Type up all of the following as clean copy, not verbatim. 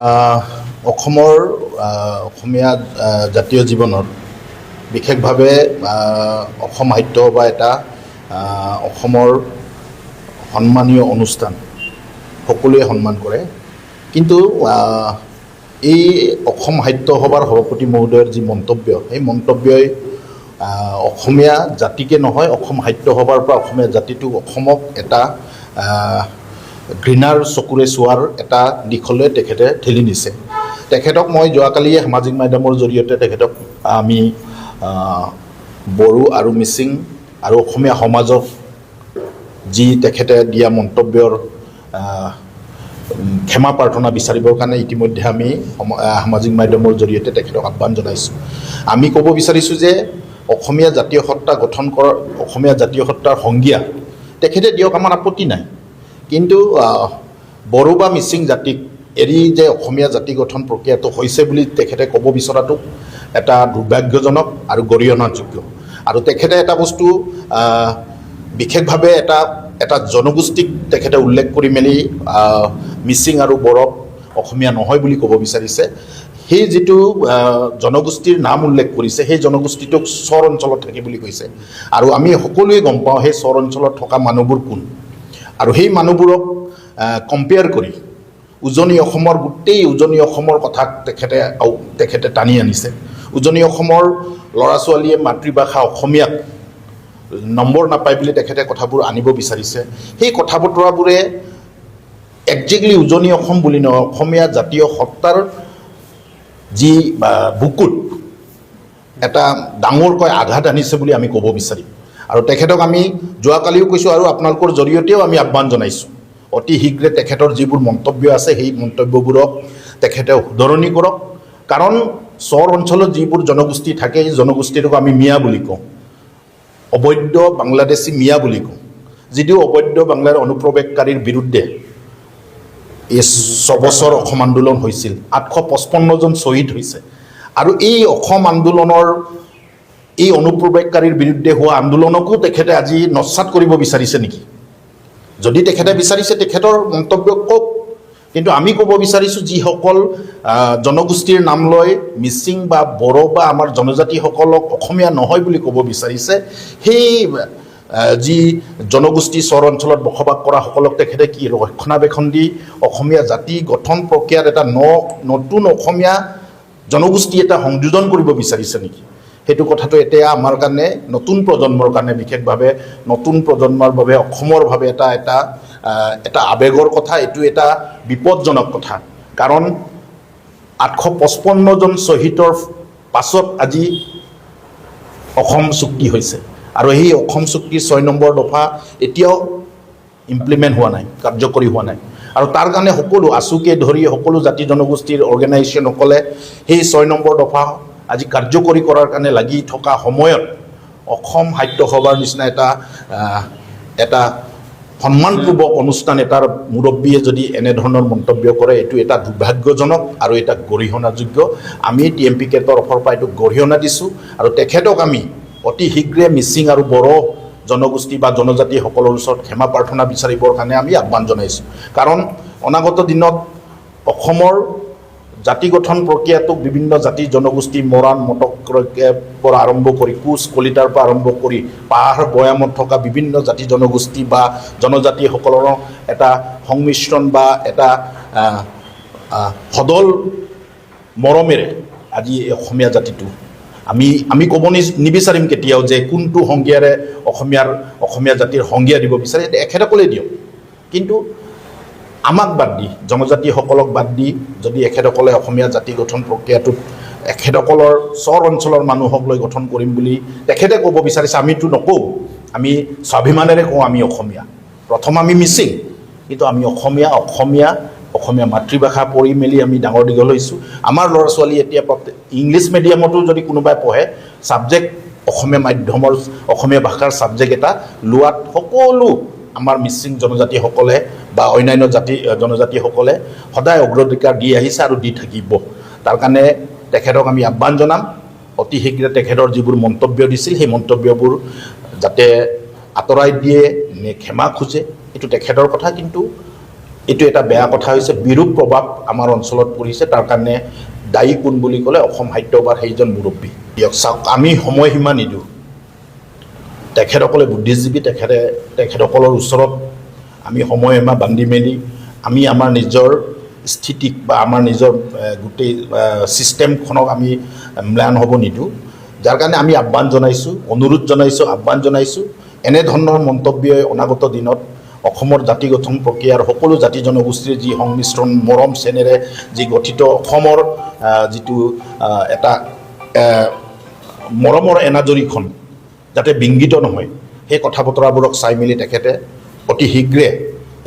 অসমৰ অসমীয়া জাতীয় জীৱনত বিশেষভাৱে অসম সাহিত্য সভা এটা অসমৰ সন্মানীয় অনুষ্ঠান, সকলোৱে সন্মান কৰে। কিন্তু এই অসম সাহিত্য সভাৰ সভাপতি মহোদয়ৰ যি মন্তব্য, সেই মন্তব্যই অসমীয়া জাতিকে নহয়, অসম সাহিত্য সভাৰ পৰা অসমীয়া জাতিটোক, অসমক এটা ঘৃণাৰ চকুৰে চোৱাৰ এটা দিশলৈ তেখেতে ঠেলি নিছে। তেখেতক মই যোৱাকালি সামাজিক মাধ্যমৰ জৰিয়তে তেখেতক আমি বড়ো আৰু মিচিং আৰু অসমীয়া সমাজক যি তেখেতে দিয়া মন্তব্যৰ ক্ষমা প্ৰাৰ্থনা বিচাৰিবৰ কাৰণে ইতিমধ্যে আমি সামাজিক মাধ্যমৰ জৰিয়তে তেখেতক আহ্বান জনাইছোঁ। আমি ক'ব বিচাৰিছোঁ যে অসমীয়া জাতীয় সত্তা গঠন কৰাৰ, অসমীয়া জাতীয় সত্তাৰ সংজ্ঞা তেখেতে দিয়ক, আমাৰ আপত্তি নাই। কিন্তু বড়ো বা মিচিং জাতিক এৰি যে অসমীয়া জাতি গঠন প্ৰক্ৰিয়াটো হৈছে বুলি তেখেতে ক'ব বিচৰাটো এটা দুৰ্ভাগ্যজনক আৰু গৰিহণাযোগ্য। আৰু তেখেতে এটা বস্তু বিশেষভাৱে এটা জনগোষ্ঠীক তেখেতে উল্লেখ কৰি মেলি মিচিং আৰু বড়োক অসমীয়া নহয় বুলি ক'ব বিচাৰিছে। সেই যিটো জনগোষ্ঠীৰ নাম উল্লেখ কৰিছে, সেই জনগোষ্ঠীটোক চৰ অঞ্চলত থাকে বুলি কৈছে। আৰু আমি সকলোৱে গম পাওঁ সেই চৰ অঞ্চলত থকা মানুহবোৰ কোন, আৰু সেই মানুহবোৰক কম্পেয়াৰ কৰি উজনি অসমৰ গোটেই উজনি অসমৰ কথা তেখেতে টানি আনিছে। উজনি অসমৰ ল'ৰা ছোৱালীয়ে মাতৃভাষা অসমীয়াক নম্বৰ নাপায় বুলি তেখেতে কথাবোৰ আনিব বিচাৰিছে। সেই কথা বতৰাবোৰে একজেক্টলি উজনি অসম বুলি নহয়, অসমীয়া জাতীয় সত্তাৰ যি বুকুত এটা ডাঙৰকৈ আঘাত আনিছে বুলি আমি ক'ব বিচাৰিম। আৰু তেখেতক আমি যোৱাকালিও কৈছোঁ আৰু আপোনালোকৰ জৰিয়তেও আমি আহ্বান জনাইছোঁ, অতি শীঘ্ৰে তেখেতৰ যিবোৰ মন্তব্য আছে সেই মন্তব্যবোৰক তেখেতে শুধৰণি কৰক। কাৰণ চৰ অঞ্চলত যিবোৰ জনগোষ্ঠী থাকে, সেই জনগোষ্ঠীটোক আমি মিয়া বুলি কওঁ, অবৈধ বাংলাদেশী মিয়া বুলি কওঁ। যদিও অবৈধ বাংলাৰ অনুপ্ৰৱেশকাৰীৰ বিৰুদ্ধে এই 6 বছৰ অসম আন্দোলন হৈছিল, 855 জন শ্বহীদ হৈছে। আৰু এই অসম আন্দোলনৰ, এই অনুপ্ৰৱেশকাৰীৰ বিৰুদ্ধে হোৱা আন্দোলনকো তেখেতে আজি নস্যাৎ কৰিব বিচাৰিছে নেকি? যদি তেখেতে বিচাৰিছে তেখেতৰ মন্তব্য কওক। কিন্তু আমি ক'ব বিচাৰিছোঁ, যিসকল জনগোষ্ঠীৰ নাম লৈ মিচিং বা বড়ো বা আমাৰ জনজাতিসকলক অসমীয়া নহয় বুলি ক'ব বিচাৰিছে, সেই যি জনগোষ্ঠী চৰ অঞ্চলত বসবাস কৰা সকলক তেখেতে কি ৰক্ষণাবেক্ষণ দি অসমীয়া জাতি গঠন প্ৰক্ৰিয়াত এটা নতুন অসমীয়া জনগোষ্ঠী এটা সংযোজন কৰিব বিচাৰিছে নেকি? সেইটো কথাটো এতিয়া আমাৰ কাৰণে, নতুন প্ৰজন্মৰ কাৰণে, বিশেষভাৱে নতুন প্ৰজন্মৰ বাবে, অসমৰ বাবে এটা আৱেগৰ কথা। এইটো এটা বিপদজনক কথা। কাৰণ 855 জন শ্বহীদৰ পাছত আজি অসম চুক্তি হৈছে, আৰু সেই অসম চুক্তিৰ 6 নম্বৰ দফা এতিয়াও ইমপ্লিমেণ্ট হোৱা নাই, কাৰ্যকৰী হোৱা নাই। আৰু তাৰ কাৰণে সকলো আছুকে ধৰি সকলো জাতি জনগোষ্ঠীৰ অৰ্গেনাইজেশ্যনসকলে সেই 6 নম্বৰ দফা আজি কাৰ্যকৰী কৰাৰ কাৰণে লাগি থকা সময়ত অসম সাহিত্য সভাৰ নিচিনা এটা সন্মানপূৰ্বক অনুষ্ঠান এটাৰ মুৰব্বীয়ে যদি এনেধৰণৰ মন্তব্য কৰে, এইটো এটা দুৰ্ভাগ্যজনক আৰু এটা গৰিহণাযোগ্য। আমি TMPK তৰফৰ পৰা এইটো গৰিহণা দিছোঁ। আৰু তেখেতক আমি অতি শীঘ্ৰে মিচিং আৰু বড়ো জনগোষ্ঠী বা জনজাতিসকলৰ ওচৰত ক্ষমা প্ৰাৰ্থনা বিচাৰিবৰ কাৰণে আমি আহ্বান জনাইছোঁ। কাৰণ অনাগত দিনত অসমৰ জাতি গঠন প্ৰক্ৰিয়াটোক বিভিন্ন জাতি জনগোষ্ঠী, মৰাণ মটকৰ পৰা আৰম্ভ কৰি, কোচ কলিতাৰ পৰা আৰম্ভ কৰি পাহাৰ ভৈয়ামত থকা বিভিন্ন জাতি জনগোষ্ঠী বা জনজাতিসকলৰ এটা সংমিশ্ৰণ বা এটা সদল মৰমেৰে আজি অসমীয়া জাতিটো আমি ক'ব নিবিচাৰিম কেতিয়াও যে কোনটো সংজ্ঞাৰে অসমীয়া জাতিৰ সংজ্ঞা দিব বিচাৰে, এখেতসকলে দিয়ক। কিন্তু আমাক বাদ দি, জনজাতিসকলক বাদ দি যদি এখেতসকলে অসমীয়া জাতি গঠন প্ৰক্ৰিয়াটোত এখেতসকলৰ চৰ অঞ্চলৰ মানুহক লৈ গঠন কৰিম বুলি তেখেতে ক'ব বিচাৰিছে, আমিতো নকওঁ। আমি স্বাভিমানেৰে কওঁ আমি অসমীয়া। প্ৰথম আমি মিচিং, কিন্তু আমি অসমীয়া মাতৃভাষা পঢ়ি মেলি আমি ডাঙৰ দীঘল হৈছোঁ। আমাৰ ল'ৰা ছোৱালী এতিয়া ইংলিছ মিডিয়ামতো যদি কোনোবাই পঢ়ে, ছাবজেক্ট অসমীয়া মাধ্যমৰ, অসমীয়া ভাষাৰ ছাবজেক্ট এটা লোৱাত সকলো আমাৰ মিচিং জনজাতিসকলে বা অন্যান্য জনজাতিসকলে সদায় অগ্ৰাধিকাৰ দি আহিছে আৰু দি থাকিব। তাৰ কাৰণে তেখেতক আমি আহ্বান জনাম, অতি শীঘ্ৰে তেখেতৰ যিবোৰ মন্তব্য দিছিল সেই মন্তব্যবোৰ যাতে আঁতৰাই দিয়ে নে ক্ষমা খোজে, এইটো তেখেতৰ কথা। কিন্তু এইটো এটা বেয়া কথা হৈছে, বিৰূপ প্ৰভাৱ আমাৰ অঞ্চলত পৰিছে। তাৰ কাৰণে দায়ী কোন বুলি ক'লে অসম সাহিত্য সভাৰ সেইজন মুৰব্বী। দিয়ক চাওক, আমি সময়সীমা নিদিওঁ। তেখেতসকলে বুদ্ধিজীৱী, তেখেতসকলৰ ওচৰত আমি সময়সীমা বান্ধি মেলি আমি আমাৰ নিজৰ স্থিতিক বা আমাৰ নিজৰ গোটেই ছিষ্টেমখনক আমি ম্লান হ'ব নিদিওঁ। যাৰ কাৰণে আমি আহ্বান জনাইছোঁ, অনুৰোধ জনাইছোঁ, আহ্বান জনাইছোঁ, এনেধৰণৰ মন্তব্যই অনাগত দিনত অসমৰ জাতি গঠন প্ৰক্ৰিয়াৰ সকলো জাতি জনগোষ্ঠীৰ যি সংমিশ্ৰণ, মৰম চেনেৰে যি গঠিত অসমৰ যিটো এটা মৰমৰ এনাজৰীখন যাতে বিংগিত নহয়, সেই কথা বতৰাবোৰক চাই মেলি তেখেতে অতি শীঘ্ৰে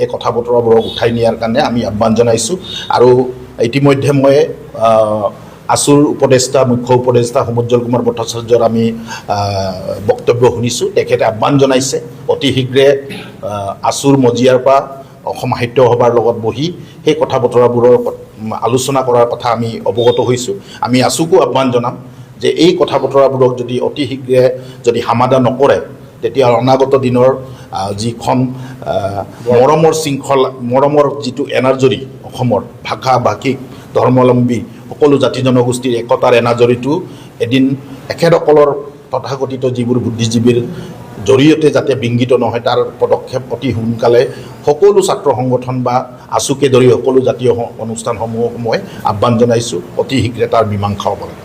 এই কথা বতৰাবোৰক উঠাই নিয়াৰ কাৰণে আমি আহ্বান জনাইছোঁ। আৰু ইতিমধ্যে মই আছুৰ উপদেষ্টা, মুখ্য উপদেষ্টা সমুজ্জ্বল কুমাৰ ভট্টাচাৰ্যৰ আমি বক্তব্য শুনিছোঁ। তেখেতে আহ্বান জনাইছে অতি শীঘ্ৰে আছুৰ মজিয়াৰ পৰা অসম সাহিত্য সভাৰ লগত বহি সেই কথা বতৰাবোৰৰ আলোচনা কৰাৰ কথা আমি অৱগত হৈছোঁ। আমি আছুকো আহ্বান জনাম যে এই কথা বতৰাবোৰক যদি অতি শীঘ্ৰে যদি সমাধান নকৰে, তেতিয়া অনাগত দিনৰ যিখন মৰমৰ শৃংখলা, মৰমৰ যিটো এনাজৰী অসমৰ ভাষা ভাষিক ধৰ্মাৱলম্বী সকলো জাতি জনগোষ্ঠীৰ একতাৰ এনাজৰীটো এদিন এখেতসকলৰ তথাকথিত যিবোৰ বুদ্ধিজীৱীৰ জৰিয়তে যাতে বিংগিত নহয়, তাৰ পদক্ষেপ অতি সোনকালে সকলো ছাত্ৰ সংগঠন বা আছুকে ধৰি সকলো জাতীয় অনুষ্ঠানসমূহক মই আহ্বান জনাইছোঁ, অতি শীঘ্ৰে তাৰ মীমাংসা হ'ব লাগে।